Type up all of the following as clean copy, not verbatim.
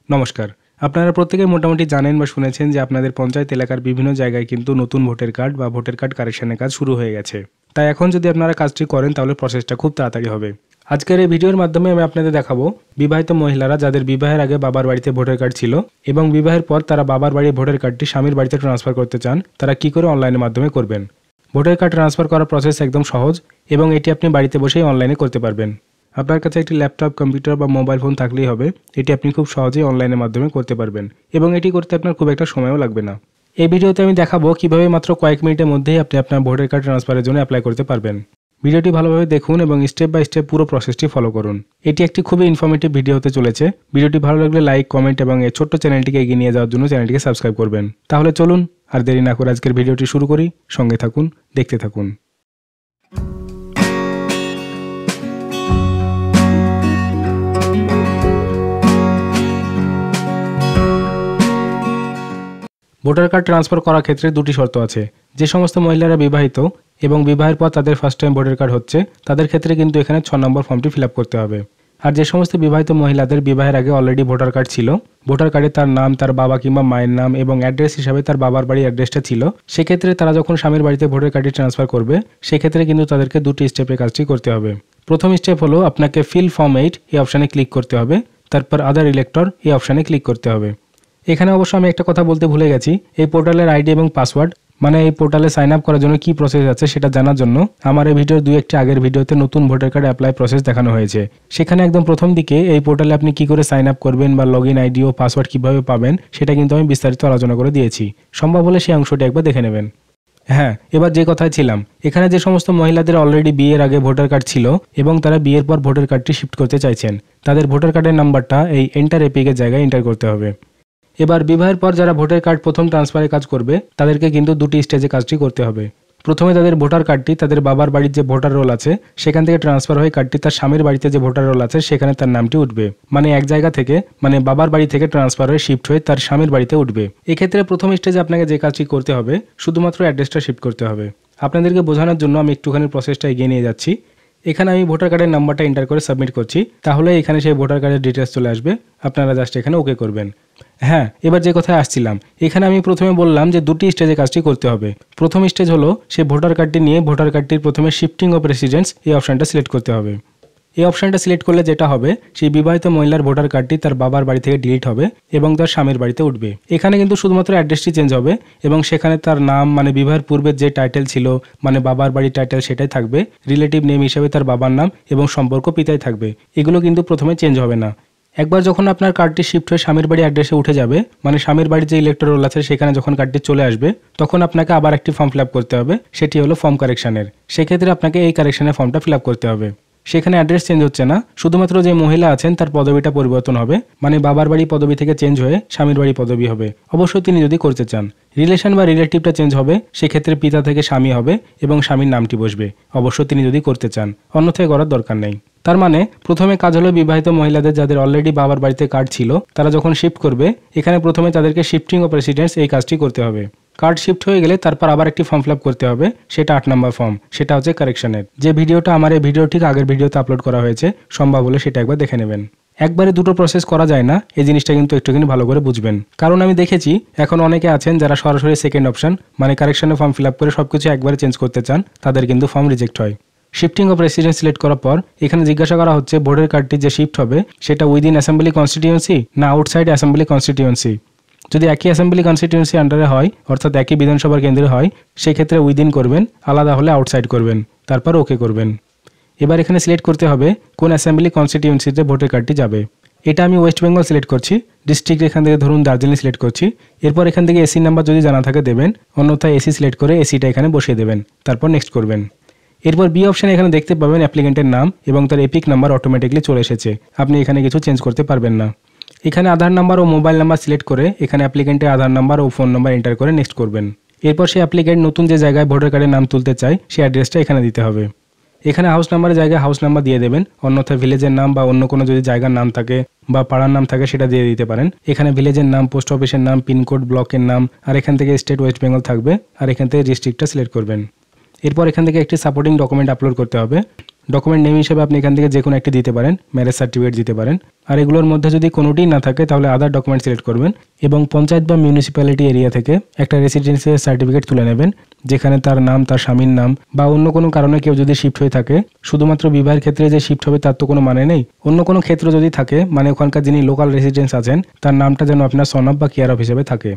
নমস্কার। আপনারা প্রত্যেকেই মোটামুটি জানেন বা শুনেছেন যে আপনাদের পঞ্চায়েত এলাকার বিভিন্ন জায়গায় কিন্তু নতুন ভোটার কার্ড বা ভোটার কার্ড কারেকশনের কাজ শুরু হয়ে গেছে। তাই এখন যদি আপনারা কাজটি করেন তাহলে প্রসেসটা খুব তাড়াতাড়ি হবে। আজকের এই ভিডিওর মাধ্যমে আমি আপনাদের দেখাবো বিবাহিত মহিলারা যাদের বিবাহের আগে বাবার বাড়িতে ভোটার কার্ড ছিল এবং বিবাহের পর তারা বাবার বাড়ির ভোটার কার্ডটি স্বামীর বাড়িতে ট্রান্সফার করতে চান, তারা কী করে অনলাইনের মাধ্যমে করবেন। ভোটার কার্ড ট্রান্সফার করার প্রসেস একদম সহজ এবং এটি আপনি বাড়িতে বসেই অনলাইনে করতে পারবেন। আপনার কাছে একটি ল্যাপটপ, কম্পিউটার বা মোবাইল ফোন থাকলেই হবে। এটি আপনি খুব সহজেই অনলাইনের মাধ্যমে করতে পারবেন এবং এটি করতে আপনার খুব একটা সময়ও লাগবে না। এই ভিডিওতে আমি দেখাবো কিভাবে মাত্র কয়েক মিনিটের মধ্যেই আপনি আপনার ভোটার কার্ড ট্রান্সফারের জন্য অ্যাপ্লাই করতে পারবেন। ভিডিওটি ভালোভাবে দেখুন এবং স্টেপ বাই স্টেপ পুরো প্রসেসটি ফলো করুন। এটি একটি খুবই ইনফরমেটিভ ভিডিও হতে চলেছে। ভিডিওটি ভালো লাগলে লাইক, কমেন্ট এবং এই ছোট্ট চ্যানেলটিকে এগিয়ে নিয়ে যাওয়ার জন্য চ্যানেলটিকে সাবস্ক্রাইব করবেন। তাহলে চলুন আর দেরি না করে আজকের ভিডিওটি শুরু করি। সঙ্গে থাকুন, দেখতে থাকুন। ভোটার কার্ড ট্রান্সফার করার ক্ষেত্রে দুটি শর্ত আছে। যে সমস্ত মহিলারা বিবাহিত এবং বিবাহের পর তাদের ফার্স্ট টাইম ভোটার কার্ড হচ্ছে, তাদের ক্ষেত্রে কিন্তু এখানে 6 নম্বর ফর্মটি ফিল আপ করতে হবে। আর যে সমস্ত বিবাহিত মহিলাদের বিবাহের আগে অলরেডি ভোটার কার্ড ছিল, ভোটার কার্ডে তার নাম, তার বাবা কিংবা মায়ের নাম এবং অ্যাড্রেস হিসাবে তার বাবার বাড়ির অ্যাড্রেসটা ছিল, সেক্ষেত্রে তারা যখন স্বামীর বাড়িতে ভোটার কার্ডটি ট্রান্সফার করবে, সেক্ষেত্রে কিন্তু তাদেরকে দুটি স্টেপে কাজটি করতে হবে। প্রথম স্টেপ হলো আপনাকে ফিল ফর্ম 8 এই অপশানে ক্লিক করতে হবে, তারপর আদার ইলেক্টর এই অপশানে ক্লিক করতে হবে। এখানে অবশ্য আমি একটা কথা বলতে ভুলে গেছি। এই পোর্টালের আইডি এবং পাসওয়ার্ড, মানে এই পোর্টালে সাইন আপ করার জন্য কি প্রসেস আছে সেটা জানার জন্য আমার এই ভিডিওর একটি আগের ভিডিওতে নতুন ভোটার কার্ড অ্যাপ্লাই প্রসেস দেখানো হয়েছে। সেখানে একদম প্রথম দিকে এই পোর্টালে আপনি কি করে সাইন আপ করবেন বা লগ ইন আইডি ও পাসওয়ার্ড কীভাবে পাবেন সেটা কিন্তু আমি বিস্তারিত আলোচনা করে দিয়েছি। সম্ভব হলে সেই অংশটি একবার দেখে নেবেন। হ্যাঁ, এবার যে কথায় ছিলাম, এখানে যে সমস্ত মহিলাদের অলরেডি বিয়ের আগে ভোটার কার্ড ছিল এবং তারা বিয়ের পর ভোটার কার্ডটি শিফট করতে চাইছেন, তাদের ভোটার কার্ডের নাম্বারটা এই এন্টার এপিকের জায়গায় এন্টার করতে হবে। এবার বিবাহের পর যারা ভোটার কার্ড প্রথম ট্রান্সফারে কাজ করবে, তাদেরকে কিন্তু দুটি স্টেজে কাজটি করতে হবে। প্রথমে তাদের ভোটার কার্ডটি তাদের বাবার বাড়ির যে ভোটার রোল আছে সেখান থেকে ট্রান্সফার হয়ে কার্ডটি তার স্বামীর বাড়িতে যে ভোটার রোল আছে সেখানে তার নামটি উঠবে। মানে এক জায়গা থেকে, মানে বাবার বাড়ি থেকে ট্রান্সফার হয়ে শিফট হয়ে তার স্বামীর বাড়িতে উঠবে। এক্ষেত্রে প্রথম স্টেজে আপনাকে যে কাজটি করতে হবে, শুধুমাত্র অ্যাড্রেসটা শিফট করতে হবে। আপনাদেরকে বোঝানোর জন্য আমি একটুখানি প্রসেসটা এগিয়ে নিয়ে যাচ্ছি। এখানে আমি ভোটার কার্ডের নাম্বারটা এন্টার করে সাবমিট করছি, তাহলে এখানে সেই ভোটার কার্ডের ডিটেলস চলে আসবে। আপনারা জাস্ট এখানে ওকে করবেন। হ্যাঁ, এবার যে কথায় আসছিলাম, এখানে আমি প্রথমে বললাম যে দুটি স্টেজে কাজটি করতে হবে। প্রথম স্টেজ হলো সেই ভোটার কার্ডটি নিয়ে ভোটার কার্ডটির প্রথমে শিফটিং অফ রেসিডেন্স এই অপশানটা সিলেক্ট করতে হবে। এই অপশানটা সিলেক্ট করলে যেটা হবে, সেই বিবাহিত মহিলার ভোটার কার্ডটি তার বাবার বাড়ি থেকে ডিলিট হবে এবং তার স্বামীর বাড়িতে উঠবে। এখানে কিন্তু শুধুমাত্র অ্যাড্রেসটি চেঞ্জ হবে এবং সেখানে তার নাম, মানে বিবাহের পূর্বের যে টাইটেল ছিল, মানে বাবার বাড়ির টাইটেল, সেটাই থাকবে। রিলেটিভ নেম হিসেবে তার বাবার নাম এবং সম্পর্ক পিতাই থাকবে। এগুলো কিন্তু প্রথমে চেঞ্জ হবে না। একবার যখন আপনার কার্ডটি শিফট হয়ে স্বামীর বাড়ি অ্যাড্রেসে উঠে যাবে, মানে স্বামীর বাড়ির যে ইলেক্টর রোল আছে সেখানে যখন কার্ডটি চলে আসবে, তখন আপনাকে আবার একটি ফর্ম ফিল আপ করতে হবে। সেটি হলো ফর্ম কারেকশানের। সেক্ষেত্রে আপনাকে এই কারেকশানের ফর্মটা ফিল আপ করতে হবে। সেখানে অ্যাড্রেস চেঞ্জ হচ্ছে না, শুধুমাত্র যে মহিলা আছেন তার পদবিটা পরিবর্তন হবে। মানে বাবার বাড়ি পদবি থেকে চেঞ্জ হয়ে স্বামীর বাড়ি পদবি হবে, অবশ্যই তিনি যদি করতে চান। রিলেশন বা রিলেটিভটা চেঞ্জ হবে, সেক্ষেত্রে পিতা থেকে স্বামী হবে এবং স্বামীর নামটি বসবে, অবশ্যই তিনি যদি করতে চান, অন্যথায় করার দরকার নেই। তার মানে প্রথমে কাজ হলো বিবাহিত মহিলাদের যাদের অলরেডি বাবার বাড়িতে কার্ড ছিল, তারা যখন শিফট করবে, এখানে প্রথমে তাদেরকে শিফটিং অফ রেসিডেন্স এই কাজটি করতে হবে। কার্ড শিফট হয়ে গেলে তারপর আবার একটি ফর্ম ফিল আপ করতে হবে, সেটা 8 নম্বর ফর্ম। সেটা হচ্ছে কারেকশনের। যে ভিডিওটা আমার এই ভিডিও ঠিক আগের ভিডিওতে আপলোড করা হয়েছে, সম্ভব হলে সেটা একবার দেখে নেবেন। একবারে দুটো প্রসেস করা যায় না, এই জিনিসটা কিন্তু একটুখানি ভালো করে বুঝবেন। কারণ আমি দেখেছি এখন অনেকে আছেন যারা সরাসরি সেকেন্ড অপশন, মানে কারেকশনের ফর্ম ফিল আপ করে সবকিছু একবারে চেঞ্জ করতে চান, তাদের কিন্তু ফর্ম রিজেক্ট হয়। শিফটিং অফ রেসিডেন্স সিলেক্ট করার পর এখানে জিজ্ঞাসা করা হচ্ছে ভোটার কার্ডটি যে শিফট হবে সেটা উইদিন অ্যাসেম্বলি কনস্টিটিউয়েন্সি না আউটসাইড অ্যাসেম্বলি কনস্টিটিউয়েন্সি। যদি একই অ্যাসেম্বলি কনস্টিটিউয়েন্সি আন্ডারে হয়, অর্থাৎ একই বিধানসভার কেন্দ্রে হয়, সেক্ষেত্রে উইদিন করবেন, আলাদা হলে আউটসাইড করবেন, তারপর ওকে করবেন। এবার এখানে সিলেক্ট করতে হবে কোন অ্যাসেম্বলি কনস্টিটিউয়েন্সিতে ভোটার কার্ডটি যাবে। এটা আমি ওয়েস্ট বেঙ্গল সিলেক্ট করছি। ডিস্ট্রিক্ট এখান থেকে ধরুন দার্জিলিং সিলেক্ট করছি। এরপর এখান থেকে এসি নাম্বার যদি জানা থাকে দেবেন, অন্যথায় এসি সিলেক্ট করে এসিটা এখানে বসিয়ে দেবেন, তারপর নেক্সট করবেন। এরপর বি অপশানে এখানে দেখতে পাবেন অ্যাপ্লিকেন্টের নাম এবং তার এপিক নাম্বার অটোমেটিকলি চলে এসেছে। আপনি এখানে কিছু চেঞ্জ করতে পারবেন না। এখানে আধার নাম্বার ও মোবাইল নাম্বার সিলেক্ট করে এখানে অ্যাপ্লিকেন্টের আধার নাম্বার ও ফোন নাম্বার এন্টার করে নেক্সট করবেন। এরপর সেই অ্যাপ্লিকেন্ট নতুন যে জায়গায় ভোটার কার্ডের নাম তুলতে চায় সেই অ্যাড্রেসটা এখানে দিতে হবে। এখানে হাউস নাম্বারের জায়গায় হাউস নাম্বার দিয়ে দেবেন, অন্যথায় ভিলেজের নাম বা অন্য কোনো যদি জায়গার নাম থাকে বা পাড়ার নাম থাকে সেটা দিয়ে দিতে পারেন। এখানে ভিলেজের নাম, পোস্ট অফিসের নাম, পিনকোড, ব্লকের নাম, আর এখান থেকে স্টেট ওয়েস্ট বেঙ্গল থাকবে, আর এখান থেকে ডিস্ট্রিক্টটা সিলেক্ট করবেন। এরপর এখান থেকে একটি সাপোর্টিং ডকুমেন্ট আপলোড করতে হবে। ডকুমেন্ট নেম হিসেবে আপনি এখান থেকে যে কোনো একটি দিতে পারেন, ম্যারেজ সার্টিফিকেট দিতে পারেন। আর এগুলোর মধ্যে যদি কোনোটিই না থাকে তাহলে আদার ডকুমেন্ট সিলেক্ট করবেন এবং পঞ্চায়েত বা মিউনিসিপ্যালিটি এরিয়া থেকে একটা রেসিডেন্সিয়াল সার্টিফিকেট তুলে নেবেন, যেখানে তার নাম, তার স্বামীর নাম বা অন্য কোনো কারণে কেউ যদি শিফট হয়ে থাকে, শুধুমাত্র বিবাহের ক্ষেত্রে যে শিফট হবে তার তো কোনো মানে নেই, অন্য কোনো ক্ষেত্র যদি থাকে, মানে ওখানকার যিনি লোকাল রেসিডেন্স আছেন তার নামটা যেন আপনার সন অফ বা কেয়ার অফ হিসেবে থাকে।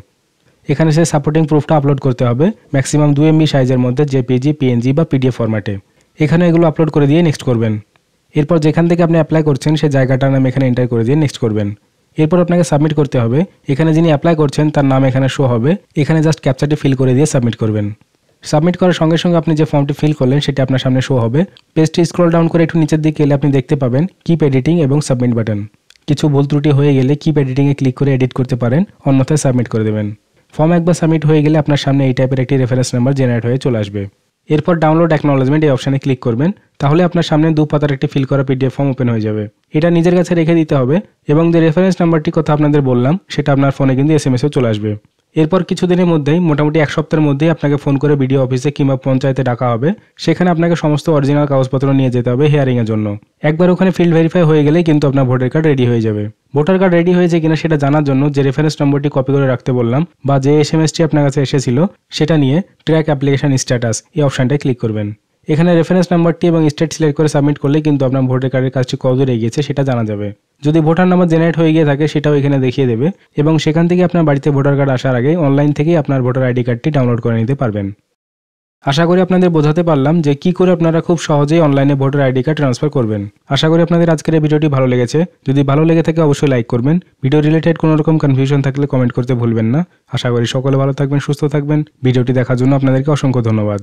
এখানে সে সাপোর্টিং প্রুফটা আপলোড করতে হবে ম্যাক্সিমাম 2 MB সাইজের মধ্যে, জেপিজি, পিএনজি বা পিডিএফ ফরম্যাটে। এখানে এগুলো আপলোড করে দিয়ে নেক্সট করবেন। এরপর যেখান থেকে আপনি অ্যাপ্লাই করছেন সেই জায়গাটার নাম এখানে এন্টার করে দিয়ে নেক্সট করবেন। এরপর আপনাকে সাবমিট করতে হবে। এখানে যিনি অ্যাপ্লাই করছেন তার নাম এখানে শো হবে, এখানে জাস্ট ক্যাপচাটি ফিল করে দিয়ে সাবমিট করবেন। সাবমিট করার সঙ্গে সঙ্গে আপনি যে ফর্মটি ফিল করলেন সেটা আপনার সামনে শো হবে। পেজটি স্ক্রল ডাউন করে একটু নিচের দিকে এলে আপনি দেখতে পাবেন কিপ এডিটিং এবং সাবমিট বাটন। কিছু ভুল ত্রুটি হয়ে গেলে কিপ এডিটিংয়ে ক্লিক করে এডিট করতে পারেন, অন্যথায় সাবমিট করে দেবেন। ফর্ম একবার সাবমিট হয়ে গেলে আপনার সামনে এই টাইপের একটি রেফারেন্স নাম্বার জেনারেট হয়ে চলে আসবে। এরপর ডাউনলোড অ্যাকনলেজমেন্ট এই অপশানে ক্লিক করবেন, তাহলে আপনার সামনে 2 পাতার একটি ফিল করা পিডিএফ ফর্ম ওপেন হয়ে যাবে। এটা নিজের কাছে রেখে দিতে হবে এবং যে রেফারেন্স নাম্বারটি কথা আপনাদের বললাম সেটা আপনার ফোনে কিন্তু SMS-এও চলে আসবে। এরপর কিছুদিনের মধ্যেই, মোটামুটি 1 সপ্তাহের মধ্যেই আপনাকে ফোন করে বিডিও অফিসে কিংবা পঞ্চায়েতে ডাকা হবে। সেখানে আপনাকে সমস্ত অরিজিনাল কাগজপত্র নিয়ে যেতে হবে হিয়ারিংয়ের জন্য। একবার ওখানে ফিল্ড ভেরিফাই হয়ে গেলেই কিন্তু আপনার ভোটার কার্ড রেডি হয়ে যাবে। ভোটার কার্ড রেডি হয়েছে কিনা সেটা জানার জন্য যে রেফারেন্স নম্বরটি কপি করে রাখতে বললাম বা যে SMS-টি আপনার কাছে এসেছিল সেটা নিয়ে ট্র্যাক অ্যাপ্লিকেশন স্ট্যাটাস এই অপশানটায় ক্লিক করবেন। এখানে রেফারেন্স নাম্বারটি এবং স্টেট সিলেক্ট করে সাবমিট করলে কিন্তু আপনার ভোটার কার্ডের কাজটি কতদূর এগিয়েছে সেটা জানা যাবে। যদি ভোটার নাম্বার জেনারেট হয়ে গিয়ে থাকে সেটাও এখানে দেখিয়ে দেবে এবং সেখান থেকে আপনার বাড়িতে ভোটার কার্ড আসার আগে অনলাইন থেকেই আপনার ভোটার আইডি কার্ডটি ডাউনলোড করে নিতে পারবেন। আশা করি আপনাদের বোঝাতে পারলাম যে কি করে আপনারা খুব সহজেই অনলাইনে ভোটার আইডি কার্ড ট্রান্সফার করবেন। আশা করি আপনাদের আজকের এই ভিডিওটি ভালো লেগেছে। যদি ভালো লেগে থাকে অবশ্যই লাইক করবেন। ভিডিও রিলেটেড কোনো রকম কনফিউশন থাকলে কমেন্ট করতে ভুলবেন না। আশা করি সকলে ভালো থাকবেন, সুস্থ থাকবেন। ভিডিওটি দেখার জন্য আপনাদেরকে অসংখ্য ধন্যবাদ।